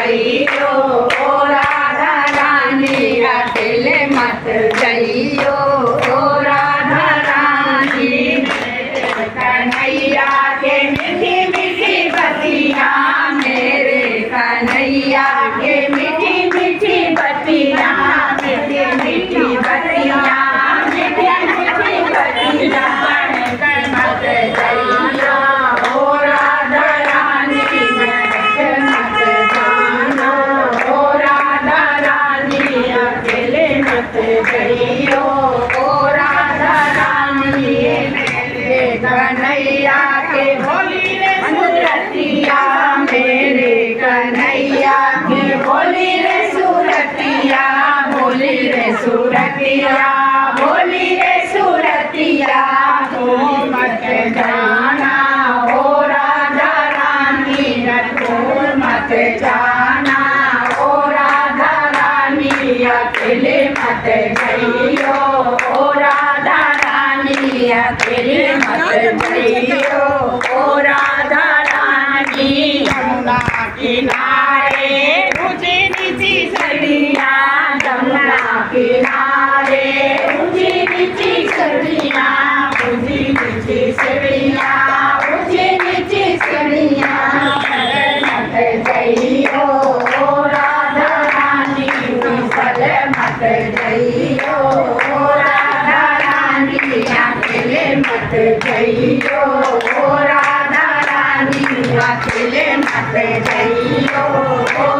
जइयो ओ राधा रानी अकेले मत जइयो ओ राधा रानी कन्हैया के मीठी मीठी बतिया मेरे कन्हैया के मीठी मीठी बतिया मीठी मीठी बतिया मीठी मीठी बतिया मत जइयो ओ राधा रानी मत जाना ओ राधा रानी अकेले मत जइयो ओ राधा रानी कन्हैया के बोली रे सूरतिया मेरे कन्हैया के बोली रे सूरतिया बोली रे सूरतिया बोली रे सूरतिया तो मत जाना ओ राधा रानी तो मत जाना ओ राधा रानी अकेले मत जइयो ओ राधा रानी अकेले मत जइयो ओ राधा रानी यमुना किनारे ऊंची नीची सड़िया यमुना किनारे ऊंची नीची सड़िया ऊंची नीची सड़िया ऊंची नीची सड़िया मत जइयो ओ राधा रानी विफल मत जइयो ओ राधा रानी अकेले मत जइयो ओ राधा रानी अकेले मत जइयो ओ